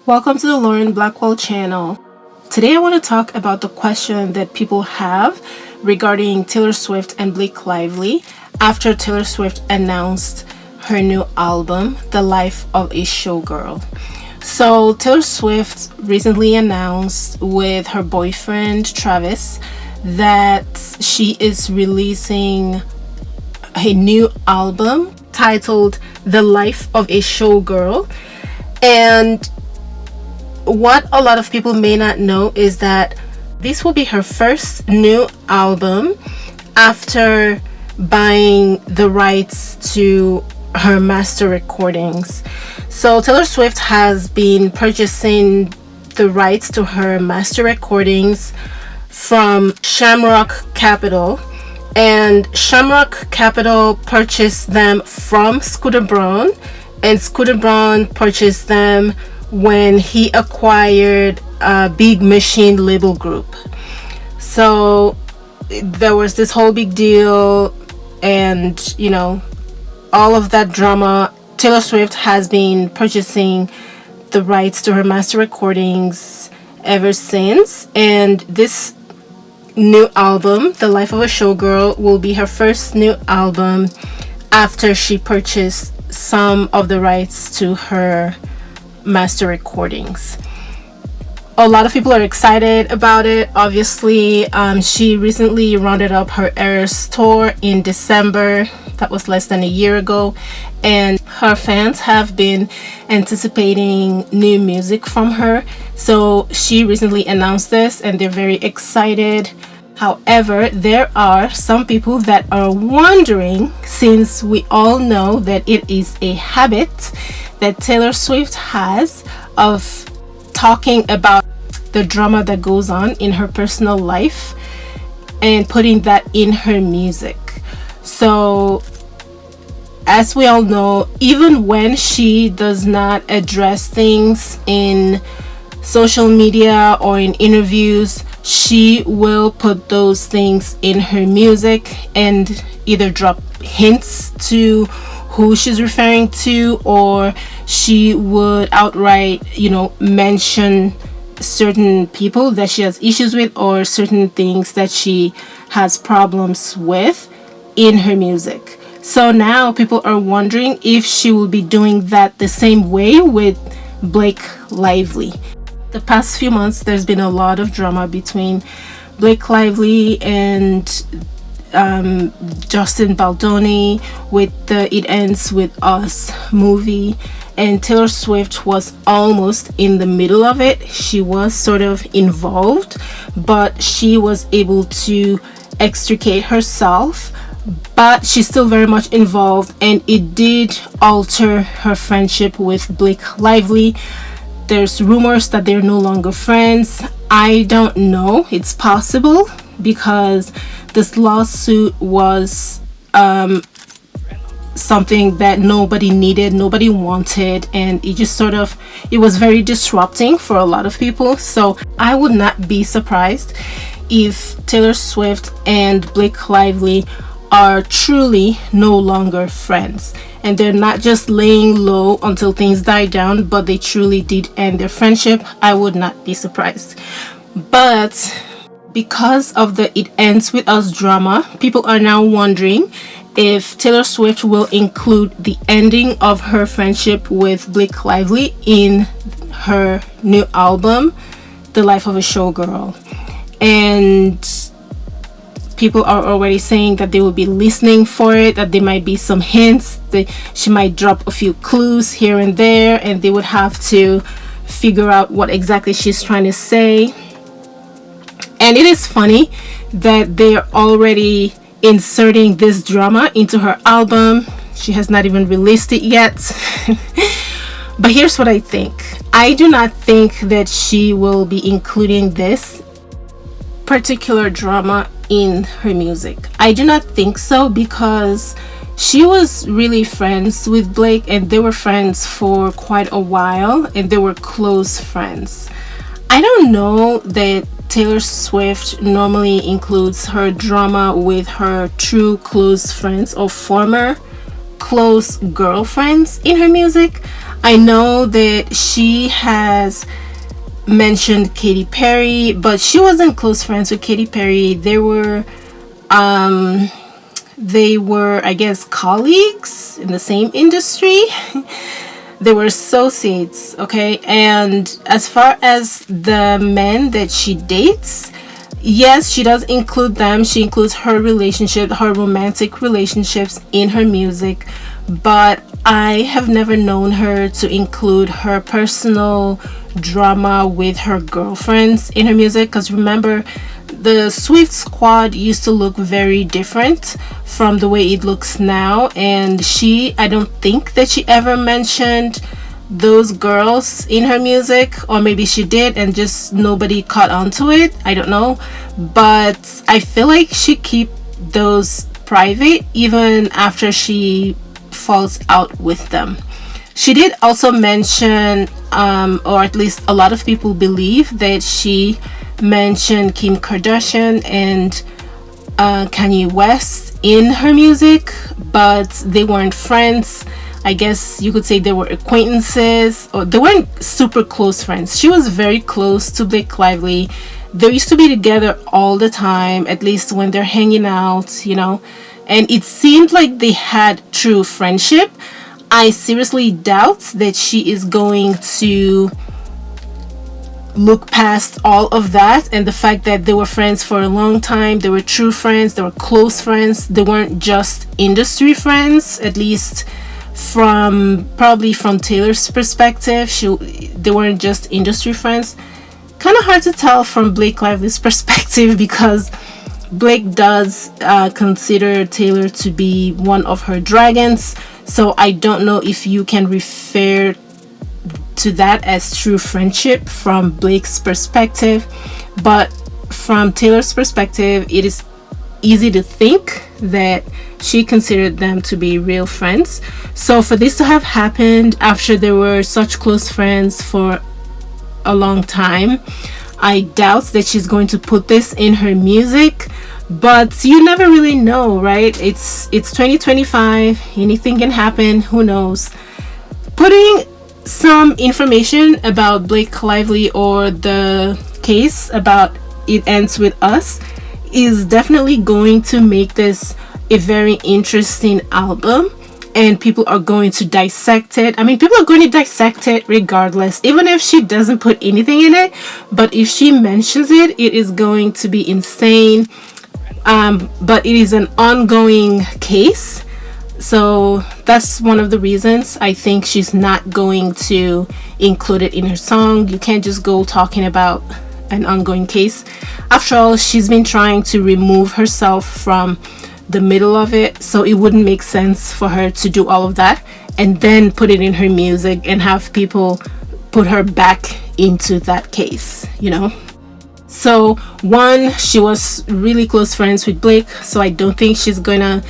Welcome to the Lauren Blackwell channel. Today I want to talk about the question that people have regarding Taylor Swift and Blake Lively after Taylor Swift announced her new album, The Life of a Showgirl. So Taylor Swift recently announced with her boyfriend Travis that she is releasing a new album titled The Life of a Showgirl. And what a lot of people may not know is that this will be her first new album after buying the rights to her master recordings. So Taylor Swift has been purchasing the rights to her master recordings from Shamrock Capital, and Shamrock Capital purchased them from Scooter Braun, and Scooter Braun purchased them when he acquired Big Machine label group. So there was this whole big deal, and all of that drama. Taylor Swift has been purchasing the rights to her master recordings ever since, and this new album, The Life of a Showgirl, will be her first new album after she purchased some of the rights to her master recordings. A lot of people are excited about it. Obviously, she recently rounded up her Eras tour in December. That was less than a year ago, and her fans have been anticipating new music from her. So she recently announced this and they're very excited. However, there are some people that are wondering, since we all know that it is a habit that Taylor Swift has of talking about the drama that goes on in her personal life and putting that in her music. So as we all know, even when she does not address things in social media or in interviews, she will put those things in her music and either drop hints to who she's referring to, or she would outright, mention certain people that she has issues with or certain things that she has problems with in her music. So now people are wondering if she will be doing that the same way with Blake Lively. The past few months, there's been a lot of drama between Blake Lively and Justin Baldoni with the It Ends With Us movie, and Taylor Swift was almost in the middle of it. She was sort of involved, but she was able to extricate herself, but she's still very much involved, and it did alter her friendship with Blake Lively. There's rumors that they're no longer friends. I don't know. It's possible because this lawsuit was something that nobody needed, nobody wanted, and it was very disrupting for a lot of people. So I would not be surprised if Taylor Swift and Blake Lively are truly no longer friends, and they're not just laying low until things die down, but they truly did end their friendship. I would not be surprised. But because of the It Ends With Us drama, people are now wondering if Taylor Swift will include the ending of her friendship with Blake Lively in her new album, The Life of a Showgirl. And people are already saying that they will be listening for it, that there might be some hints, that she might drop a few clues here and there, and they would have to figure out what exactly she's trying to say. And it is funny that they're already inserting this drama into her album. She has not even released it yet. But here's what I think. I do not think that she will be including this particular drama in her music. I do not think so, because she was really friends with Blake, and they were friends for quite a while, and they were close friends. I don't know that Taylor Swift normally includes her drama with her true close friends or former close girlfriends in her music. I know that she has mentioned Katy Perry, but she wasn't close friends with Katy Perry. They were, I guess, colleagues in the same industry. They were associates, okay? And as far as the men that she dates, yes, she does include them. She includes her relationship, her romantic relationships in her music, but I have never known her to include her personal drama with her girlfriends in her music. Because remember, the Swift squad used to look very different from the way it looks now, and I don't think that she ever mentioned those girls in her music, or maybe she did and just nobody caught on to it. I don't know, but I feel like she keep those private even after she falls out with them. She did also mention, or at least a lot of people believe that she mentioned Kim Kardashian and Kanye West in her music, but they weren't friends. I guess you could say they were acquaintances, or they weren't super close friends. She was very close to Blake Lively. They used to be together all the time, at least when they're hanging out, and it seemed like they had true friendship. I seriously doubt that she is going to look past all of that and the fact that they were friends for a long time. They were true friends, they were close friends, they weren't just industry friends, at least probably from Taylor's perspective. They weren't just industry friends. Kind of hard to tell from Blake Lively's perspective, because Blake does consider Taylor to be one of her dragons, so I don't know if you can refer to that as true friendship from Blake's perspective, but from Taylor's perspective, it is easy to think that she considered them to be real friends. So for this to have happened after they were such close friends for a long time, I doubt that she's going to put this in her music, but you never really know, right? It's 2025, anything can happen, who knows. Putting some information about Blake Lively or the case about It Ends With Us is definitely going to make this a very interesting album, and people are going to dissect it. I mean, people are going to dissect it regardless, even if she doesn't put anything in it. But if she mentions it, it is going to be insane. But it is an ongoing case, so that's one of the reasons I think she's not going to include it in her song. You can't just go talking about an ongoing case. After all, she's been trying to remove herself from the middle of it, so it wouldn't make sense for her to do all of that and then put it in her music and have people put her back into that case, So one, she was really close friends with Blake, so I don't think she's gonna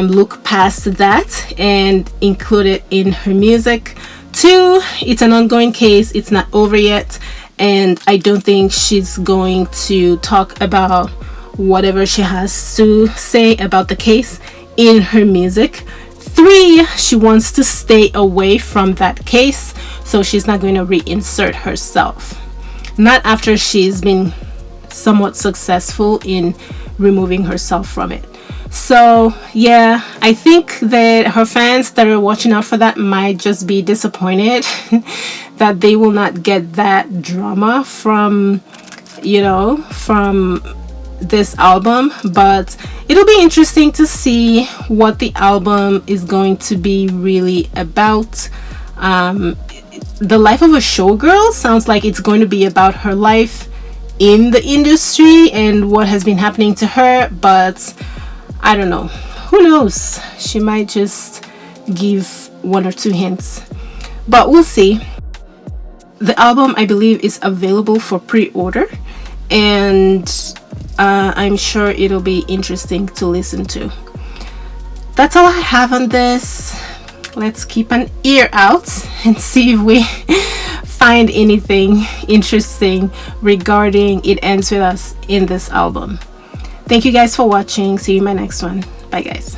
look past that and include it in her music. Two, it's an ongoing case, it's not over yet, and I don't think she's going to talk about whatever she has to say about the case in her music. Three, she wants to stay away from that case, so she's not going to reinsert herself. Not after she's been somewhat successful in removing herself from it. So yeah, I think that her fans that are watching out for that might just be disappointed that they will not get that drama from this album. But it'll be interesting to see what the album is going to be really about. The life of a showgirl sounds like it's going to be about her life in the industry and what has been happening to her, but I don't know, who knows, she might just give one or two hints, but we'll see. The album, I believe, is available for pre-order, and I'm sure it'll be interesting to listen to. That's all I have on this. Let's keep an ear out and see if we find anything interesting regarding It Ends With Us in this album. Thank you guys for watching. See you in my next one. Bye guys.